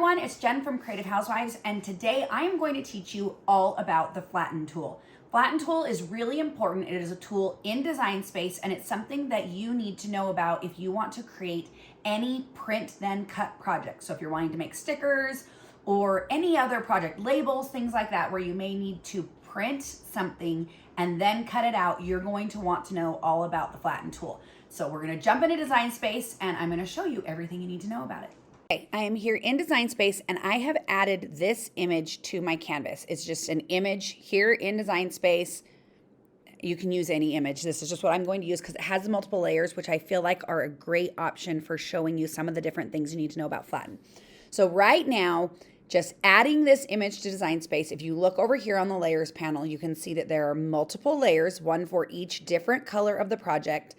everyone, it's Jen from Creative Housewives, and today I am going to teach you all about the Flatten tool. Flatten tool is really important. It is a tool in Design Space, and it's something that you need to know about if you want to create any print then cut project. So if you're wanting to make stickers or any other project, labels, things like that, where you may need to print something and then cut it out, you're going to want to know all about the Flatten tool. So we're going to jump into Design Space, and I'm going to show you everything you need to know about it. Okay, I am here in Design Space, and I have added this image to my canvas. It's just an image here in Design Space. You can use any image. This is just what I'm going to use because it has multiple layers, which I feel like are a great option for showing you some of the different things you need to know about Flatten. So right now, just adding this image to Design Space, if you look over here on the layers panel, you can see that there are multiple layers, one for each different color of the project,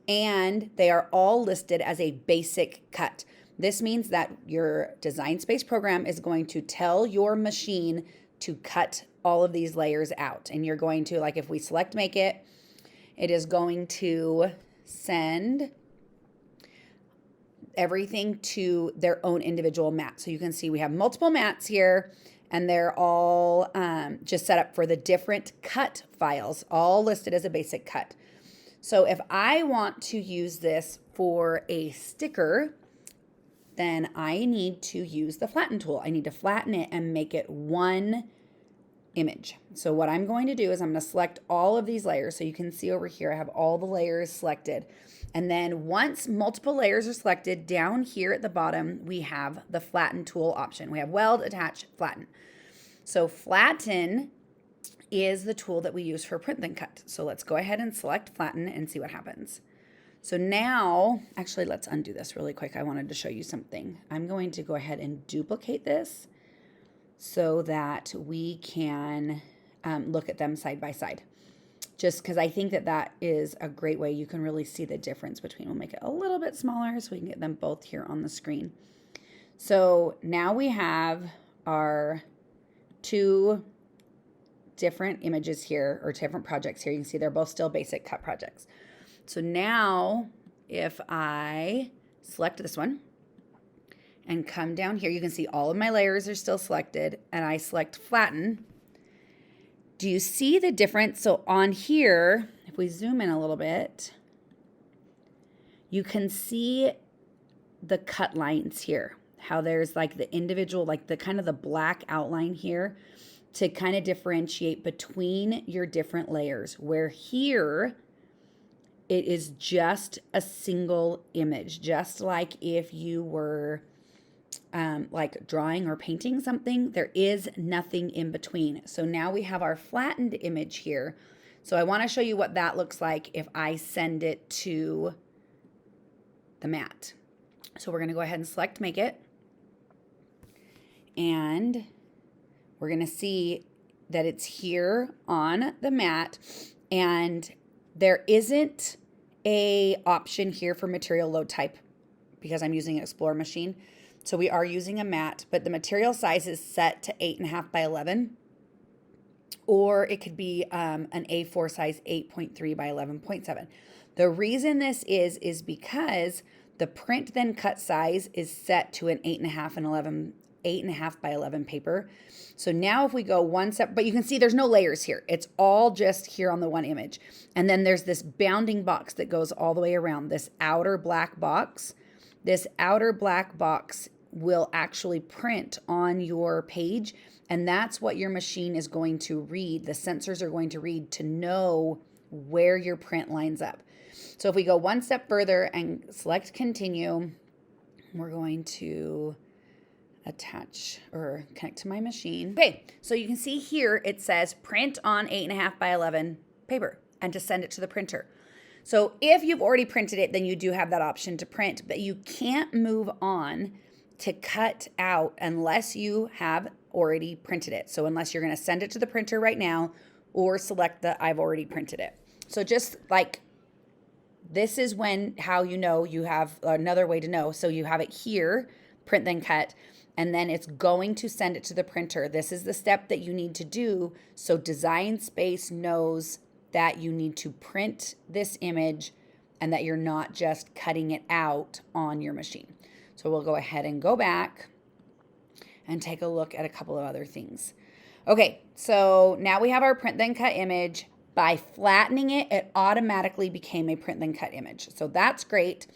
and they are all listed as a basic cut. This means that your Design Space program is going to tell your machine to cut all of these layers out. And you're going to, like if we select Make It, it is going to send everything to their own individual mat. So you can see we have multiple mats here, and they're all just set up for the different cut files, all listed as a basic cut. So if I want to use this for a sticker, then I need to use the Flatten tool. I need to flatten it and make it one image. So what I'm going to do is I'm going to select all of these layers. So you can see over here I have all the layers selected. And then once multiple layers are selected, down here at the bottom we have the Flatten tool option. We have Weld, Attach, Flatten. So Flatten is the tool that we use for print then cut. So let's go ahead and select Flatten and see what happens. So now, actually, let's undo this really quick. I wanted to show you something. I'm going to go ahead and duplicate this so that we can look at them side by side. Just because I think that that is a great way you can really see the difference between. We'll make it a little bit smaller so we can get them both here on the screen. So now we have our two different images here, or different projects here. You can see they're both still basic cut projects. So now if I select this one and come down here, you can see all of my layers are still selected, and I select Flatten. Do you see the difference? So on here, if we zoom in a little bit, you can see the cut lines here, how there's like the individual, like the kind of the black outline here to kind of differentiate between your different layers, where here it is just a single image, just like if you were like drawing or painting something. There is nothing in between. So now we have our flattened image here. So I want to show you what that looks like if I send it to the mat. So we're going to go ahead and select Make It. And we're going to see that it's here on the mat, and there isn't a option here for material load type because I'm using an Explorer machine. So we are using a mat, but the material size is set to 8.5 by 11, or it could be an A4 size 8.3 by 11.7. The reason this is because the print then cut size is set to an 8.5 by 11 paper. So now if we go one step, but you can see there's no layers here. It's all just here on the one image. And then there's this bounding box that goes all the way around, this outer black box. This outer black box will actually print on your page, and that's what your machine is going to read. The sensors are going to read to know where your print lines up. So if we go one step further and select Continue, we're going to attach or connect to my machine. Okay, so you can see here it says print on 8.5 by 11 paper and to send it to the printer. So if you've already printed it, then you do have that option to print, but you can't move on to cut out unless you have already printed it. So unless you're going to send it to the printer right now or select the I've already printed it. So just like this is how you know you have another way to know. So you have it here, print then cut, and then it's going to send it to the printer. This is the step that you need to do so Design Space knows that you need to print this image and that you're not just cutting it out on your machine. So we'll go ahead and go back. and take a look at a couple of other things. Okay, so now we have our print then cut image. By flattening it, it automatically became a print then cut image. So that's great.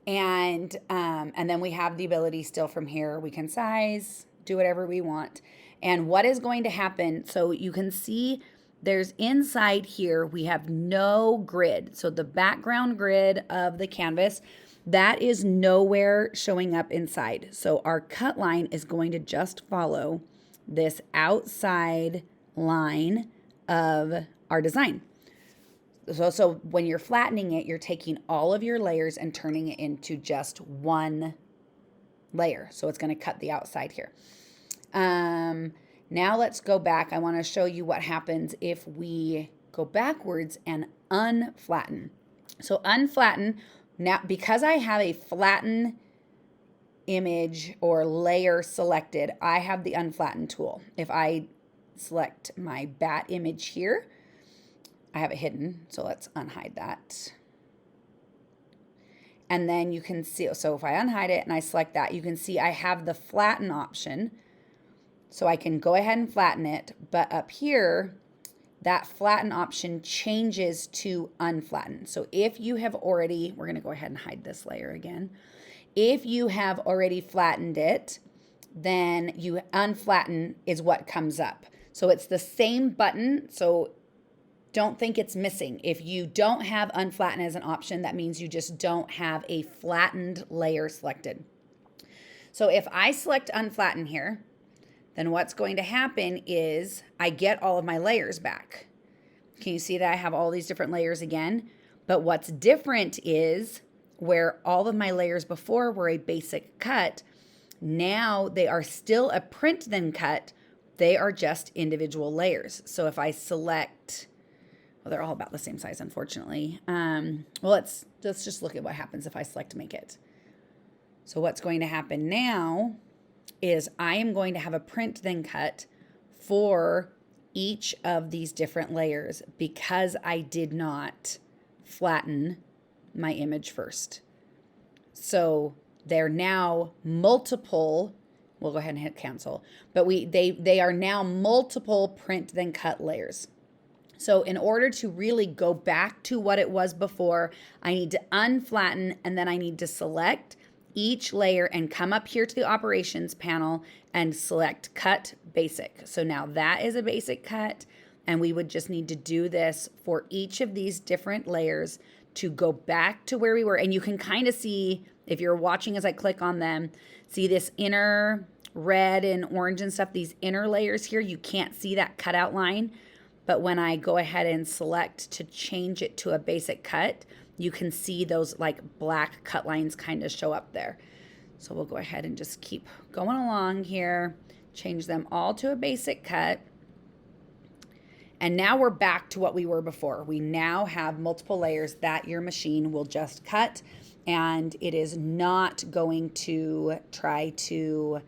And then we have the ability still from here, we can size, do whatever we want. And what is going to happen, so you can see there's inside here, we have no grid. So the background grid of the canvas, that is nowhere showing up inside. So our cut line is going to just follow this outside line of our design. So when you're flattening it, you're taking all of your layers and turning it into just one layer. So it's going to cut the outside here. Now let's go back. I want to show you what happens if we go backwards and unflatten. So unflatten, now because I have a flatten image or layer selected, I have the unflatten tool. If I select my bat image here, I have it hidden, so let's unhide that. And then you can see, so if I unhide it and I select that, you can see I have the flatten option. So I can go ahead and flatten it, but up here, that flatten option changes to unflatten. So if you have already, we're gonna go ahead and hide this layer again. If you have already flattened it, then you unflatten is what comes up. So it's the same button, so don't think it's missing. If you don't have unflatten as an option, that means you just don't have a flattened layer selected. So if I select unflatten here, then what's going to happen is I get all of my layers back. Can you see that I have all these different layers again? But what's different is where all of my layers before were a basic cut, now they are still a print then cut, they are just individual layers. So if I select, well, they're all about the same size, unfortunately. Well, let's just look at what happens if I select make it. So what's going to happen now is I am going to have a print then cut for each of these different layers because I did not flatten my image first. So they're now multiple, we'll go ahead and hit cancel, but they are now multiple print then cut layers. So in order to really go back to what it was before, I need to unflatten and then I need to select each layer and come up here to the operations panel and select cut basic. So now that is a basic cut, and we would just need to do this for each of these different layers to go back to where we were. And you can kind of see, if you're watching as I click on them, see this inner red and orange and stuff, these inner layers here, you can't see that cutout line. But when I go ahead and select to change it to a basic cut, you can see those like black cut lines kind of show up there. So we'll go ahead and just keep going along here, change them all to a basic cut. And now we're back to what we were before. We now have multiple layers that your machine will just cut, and it is not going to try to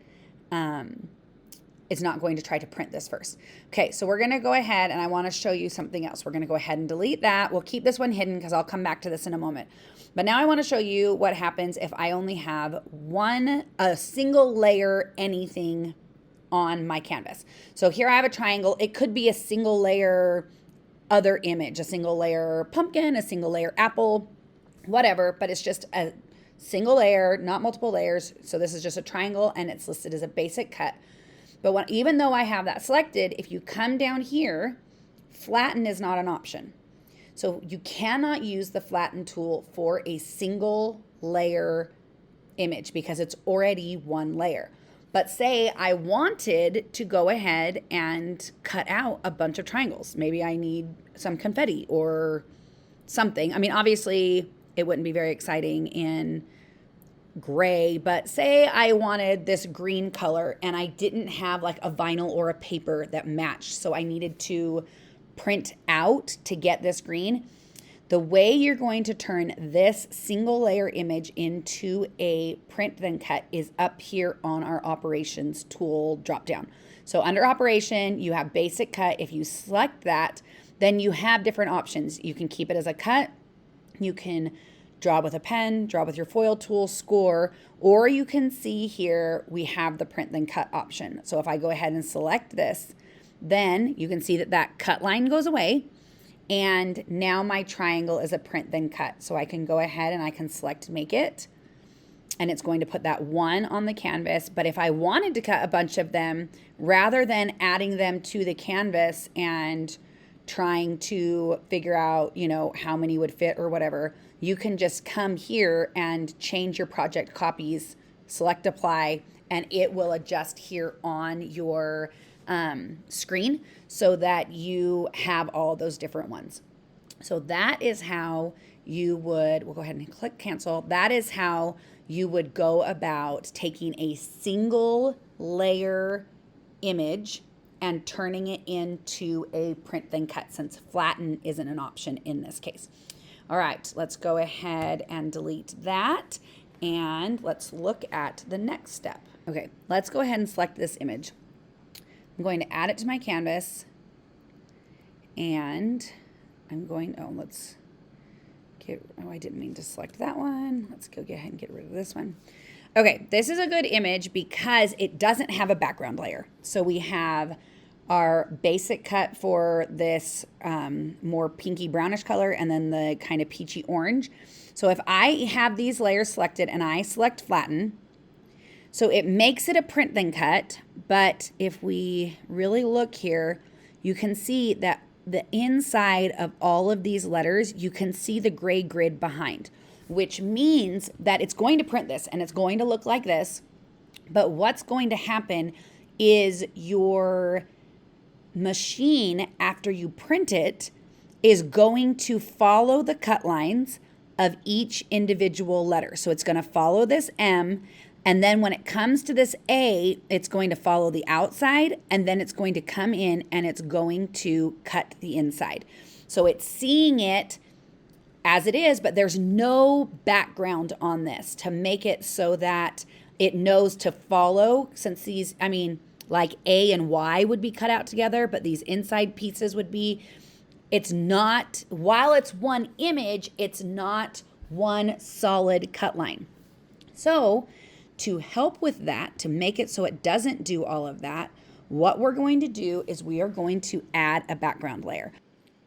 print this first. Okay, so we're gonna go ahead and I wanna show you something else. We're gonna go ahead and delete that. We'll keep this one hidden because I'll come back to this in a moment. But now I wanna show you what happens if I only have a single layer anything on my canvas. So here I have a triangle. It could be a single layer other image, a single layer pumpkin, a single layer apple, whatever, but it's just a single layer, not multiple layers. So this is just a triangle and it's listed as a basic cut. But even though I have that selected, if you come down here, flatten is not an option. So you cannot use the flatten tool for a single layer image because it's already one layer. But say I wanted to go ahead and cut out a bunch of triangles. Maybe I need some confetti or something. I mean, obviously it wouldn't be very exciting in gray, but say I wanted this green color and I didn't have like a vinyl or a paper that matched, so I needed to print out to get this green. The way you're going to turn this single layer image into a print then cut is up here on our operations tool drop down. So under operation, you have basic cut. If you select that, then you have different options. You can keep it as a cut. You can draw with a pen, draw with your foil tool, score, or you can see here we have the print then cut option. So if I go ahead and select this, then you can see that that cut line goes away, and now my triangle is a print then cut. So I can go ahead and I can select make it, and it's going to put that one on the canvas. But if I wanted to cut a bunch of them, rather than adding them to the canvas and trying to figure out, you know, how many would fit or whatever, you can just come here and change your project copies, select apply, and it will adjust here on your screen so that you have all those different ones. So that is how you would, we'll go ahead and click cancel. That is how you would go about taking a single layer image and turning it into a print then cut, since flatten isn't an option in this case. All right, let's go ahead and delete that, and let's look at the next step. Okay, let's go ahead and select this image. I'm going to add it to my canvas, and I'm going, I didn't mean to select that one. Let's go ahead and get rid of this one. Okay, this is a good image because it doesn't have a background layer. So we have our basic cut for this more pinky brownish color, and then the kind of peachy orange. So if I have these layers selected and I select flatten, so it makes it a print then cut, but if we really look here, you can see that the inside of all of these letters, you can see the gray grid behind, which means that it's going to print this and it's going to look like this. But what's going to happen is your machine, after you print it, is going to follow the cut lines of each individual letter. So it's going to follow this M, and then when it comes to this A, it's going to follow the outside, and then it's going to come in and it's going to cut the inside. So it's seeing it as it is, but there's no background on this to make it so that it knows to follow, since these, I mean, like A and Y would be cut out together, but these inside pieces would be, it's not, while it's one image, it's not one solid cut line. So to help with that, to make it so it doesn't do all of that, what we're going to do is we are going to add a background layer.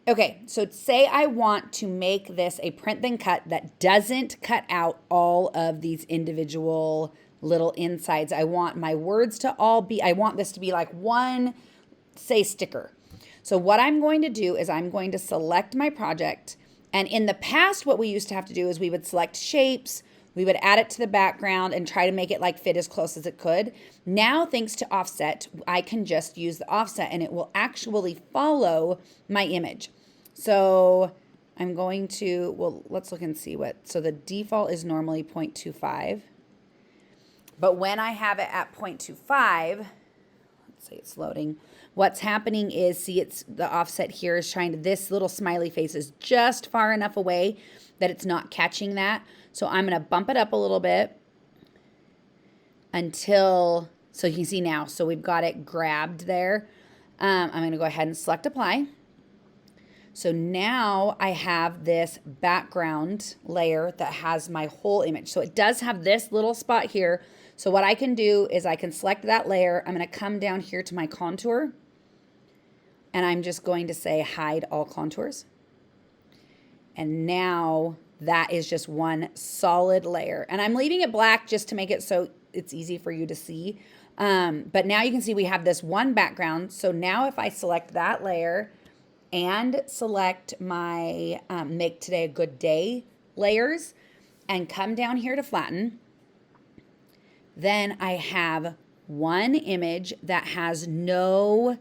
Okay, so say I want to make this a print then cut that doesn't cut out all of these individual little insides. I want my words to all be, I want this to be like one, say, sticker. So what I'm going to do is I'm going to select my project. And in the past, what we used to have to do is we would select shapes, we would add it to the background and try to make it like fit as close as it could. Now, thanks to offset, I can just use the offset and it will actually follow my image. So I'm going to, well, let's look and see what, so the default is normally 0.25. But when I have it at 0.25, let's say it's loading, what's happening is, see, it's the offset here is trying to, this little smiley face is just far enough away that it's not catching that. So I'm going to bump it up a little bit until, so you can see now, so we've got it grabbed there. I'm going to go ahead and select apply. So now I have this background layer that has my whole image. So it does have this little spot here. So what I can do is I can select that layer. I'm going to come down here to my contour, and I'm just going to say hide all contours. And now that is just one solid layer. And I'm leaving it black just to make it so it's easy for you to see. But now you can see we have this one background. So now if I select that layer and select my Make Today a Good Day layers and come down here to flatten, then I have one image that has no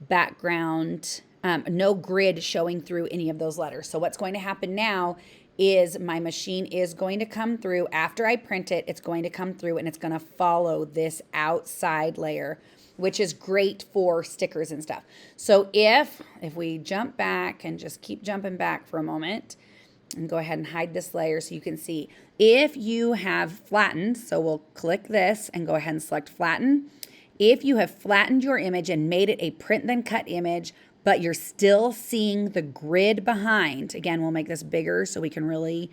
background, no grid showing through any of those letters. So what's going to happen now is my machine is going to come through, after I print it, it's going to come through and it's going to follow this outside layer, which is great for stickers and stuff. So if we jump back and just keep jumping back for a moment and go ahead and hide this layer so you can see, if you have flattened, so we'll click this and go ahead and select flatten. If you have flattened your image and made it a print then cut image, but you're still seeing the grid behind, again, we'll make this bigger so we can really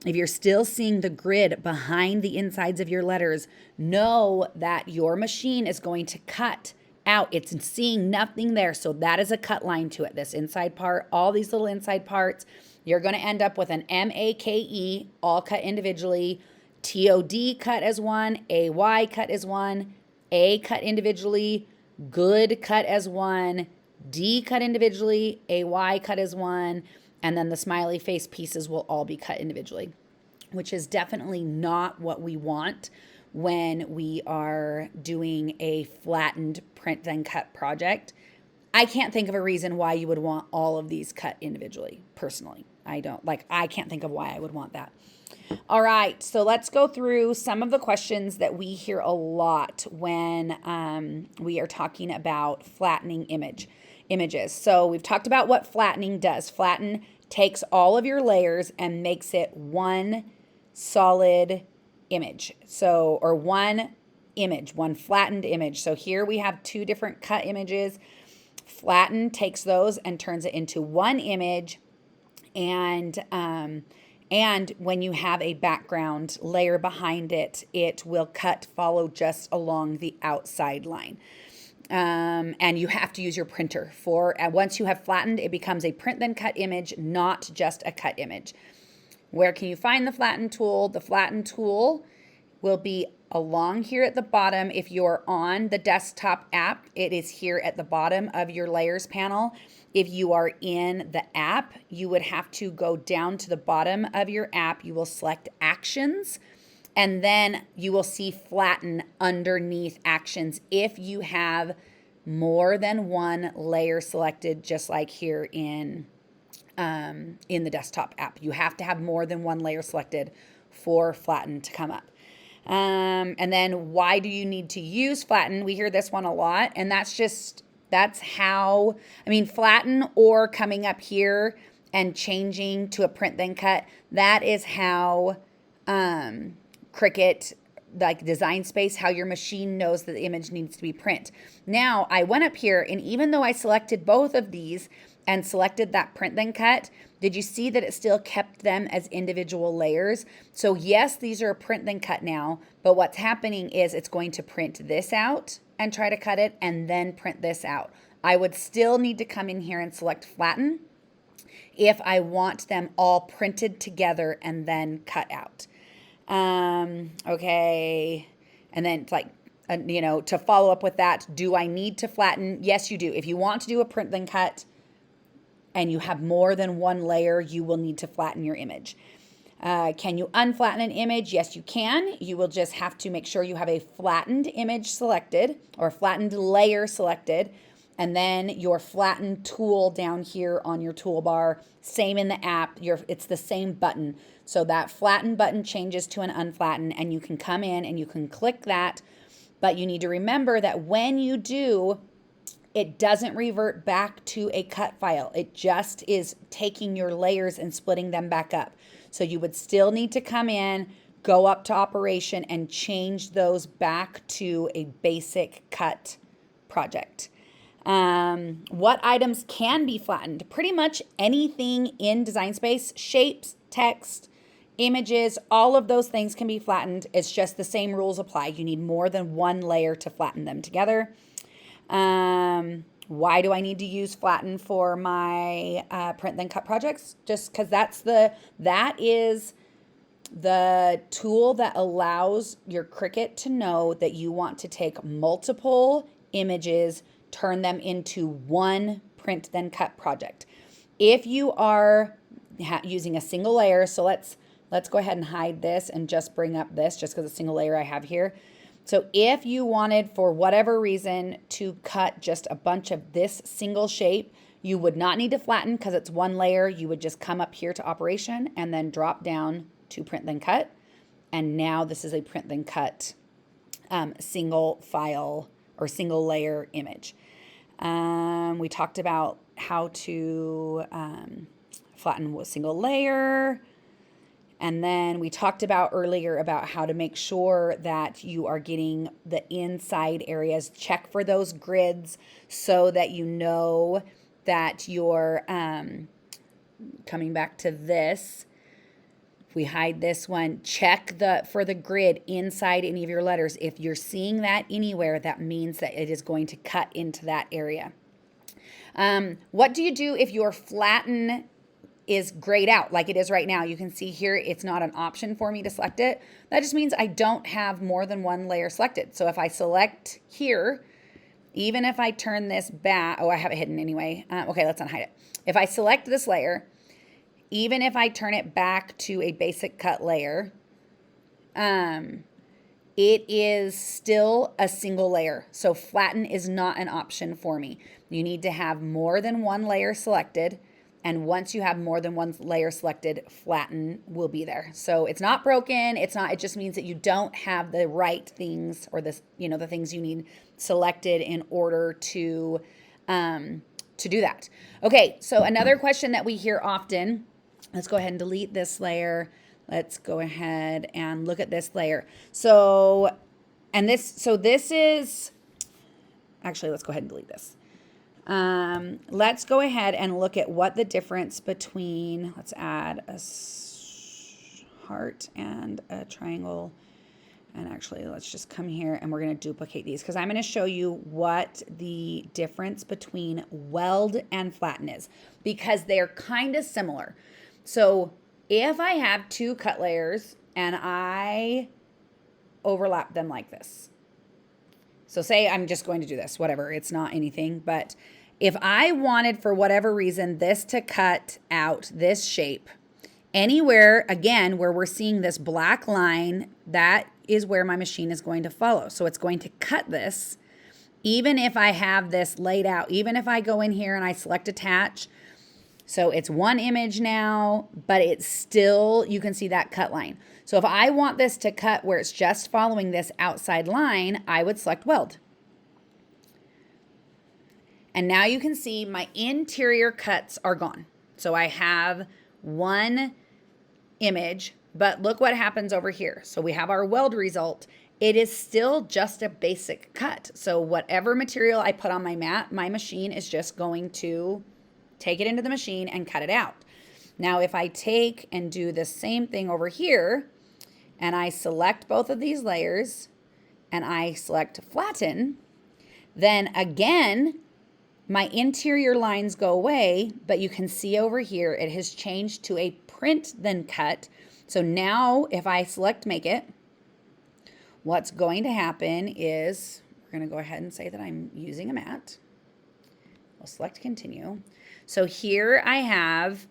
If you're still seeing the grid behind the insides of your letters, know that your machine is going to cut out. It's seeing nothing there. So that is a cut line to it. This inside part, all these little inside parts, you're going to end up with an MAKE, all cut individually, TOD cut as one, AY cut as one, A cut individually, good cut as one, D cut individually, AY cut as one, and then the smiley face pieces will all be cut individually, which is definitely not what we want when we are doing a flattened print then cut project. I can't think of a reason why you would want all of these cut individually, personally. I can't think of why I would want that. All right, so let's go through some of the questions that we hear a lot when we are talking about flattening images. So we've talked about what flattening does. Flatten takes all of your layers and makes it one solid image. So, or one image, one flattened image. So here we have two different cut images. Flatten takes those and turns it into one image. And when you have a background layer behind it, it will follow just along the outside line. And you have to use your printer once you have flattened, it becomes a print then cut image, not just a cut image. Where can you find the flatten tool? The flatten tool will be along here at the bottom. If you're on the desktop app, it is here at the bottom of your layers panel. If you are in the app, you would have to go down to the bottom of your app. You will select actions, and then you will see flatten underneath actions if you have more than one layer selected, just like here in the desktop app. You have to have more than one layer selected for flatten to come up. And then why do you need to use flatten? We hear this one a lot, and that's how, flatten or coming up here and changing to a print then cut. That is how Cricut, like Design Space, how your machine knows that the image needs to be print. Now, I went up here, and even though I selected both of these and selected that print then cut, did you see that it still kept them as individual layers? So yes, these are a print then cut now, but what's happening is it's going to print this out and try to cut it and then print this out. I would still need to come in here and select flatten if I want them all printed together and then cut out. Okay. And then it's like, to follow up with that, do I need to flatten? Yes, you do. If you want to do a print then cut and you have more than one layer, you will need to flatten your image. Can you unflatten an image? Yes, you can. You will just have to make sure you have a flattened image selected or flattened layer selected, and then your flatten tool down here on your toolbar. Same in the app. It's the same button. So that flatten button changes to an unflatten, and you can come in and you can click that. But you need to remember that when you do, it doesn't revert back to a cut file. It just is taking your layers and splitting them back up. So you would still need to come in, go up to operation, and change those back to a basic cut project. What items can be flattened? Pretty much anything in Design Space, shapes, text, images, all of those things can be flattened. It's just the same rules apply. You need more than one layer to flatten them together. Why do I need to use flatten for my print then cut projects? Just because that is the tool that allows your Cricut to know that you want to take multiple images, turn them into one print then cut project. If you are using a single layer, so let's go ahead and hide this and just bring up this just because it's a single layer I have here. So if you wanted, for whatever reason, to cut just a bunch of this single shape, you would not need to flatten because it's one layer. You would just come up here to operation and then drop down to print then cut. And now this is a print then cut single file or single layer image. We talked about how to flatten with single layer. And then we talked about earlier about how to make sure that you are getting the inside areas. Check for those grids so that you know that you're coming back to this. If we hide this one, check for the grid inside any of your letters. If you're seeing that anywhere, that means that it is going to cut into that area. What do you do if your flatten is grayed out like it is right now? You can see here it's not an option for me to select it. That just means I don't have more than one layer selected. So if I select here, even if I turn this back, oh, I have it hidden anyway. Okay, let's unhide it. If I select this layer, even if I turn it back to a basic cut layer, it is still a single layer. So flatten is not an option for me. You need to have more than one layer selected. And once you have more than one layer selected, flatten will be there. So it's not broken. It just means that you don't have the right things, or the things you need selected in order to do that. Okay, so another question that we hear often, let's go ahead and delete this layer. Let's go ahead and look at this layer. So this is, actually, let's go ahead and delete this. Let's go ahead and look at what the difference between, let's add a heart and a triangle. And actually, let's just come here and we're going to duplicate these, because I'm going to show you what the difference between weld and flatten is, because they're kind of similar. So if I have two cut layers and I overlap them like this, so say I'm just going to do this, whatever, it's not anything, but if I wanted, for whatever reason, this to cut out this shape, anywhere, again, where we're seeing this black line, that is where my machine is going to follow. So it's going to cut this, even if I have this laid out, even if I go in here and I select attach. So it's one image now, but it's still, you can see that cut line. So if I want this to cut where it's just following this outside line, I would select weld. And now you can see my interior cuts are gone. So I have one image, but look what happens over here. So we have our weld result. It is still just a basic cut. So whatever material I put on my mat, my machine is just going to take it into the machine and cut it out. Now, if I take and do the same thing over here, and I select both of these layers, and I select flatten, then again, my interior lines go away, but you can see over here, it has changed to a print then cut. So now if I select make it, what's going to happen is, we're going to go ahead and say that I'm using a mat. We'll select continue. So here I have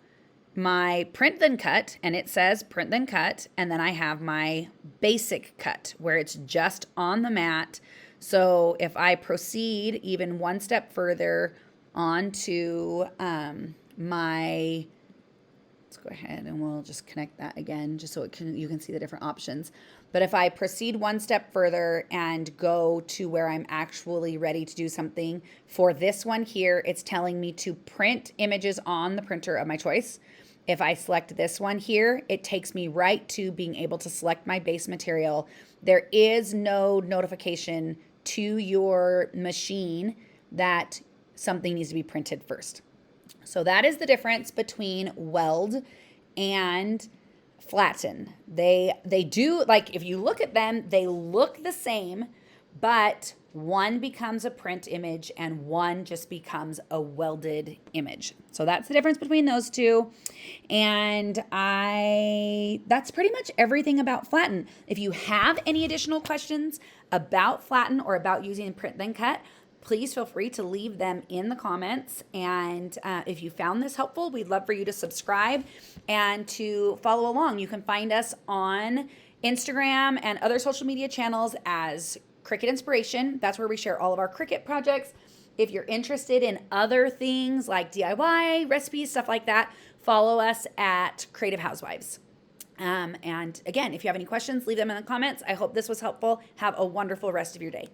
my print then cut, and it says print then cut, and then I have my basic cut where it's just on the mat. So if I proceed even one step further onto my, let's go ahead and we'll just connect that again just so you can see the different options. But if I proceed one step further and go to where I'm actually ready to do something, for this one here, it's telling me to print images on the printer of my choice. If I select this one here, it takes me right to being able to select my base material. There is no notification to your machine that something needs to be printed first. So that is the difference between weld and flatten. They do, like, if you look at them, they look the same, but one becomes a print image and one just becomes a welded image. So that's the difference between those two. And that's pretty much everything about flatten. If you have any additional questions about flatten or about using print then cut, please feel free to leave them in the comments. And if you found this helpful, we'd love for you to subscribe and to follow along. You can find us on Instagram and other social media channels as Cricut Inspiration. That's where we share all of our Cricut projects. If you're interested in other things like DIY, recipes, stuff like that, follow us at Creative Housewives. And again, if you have any questions, leave them in the comments. I hope this was helpful. Have a wonderful rest of your day.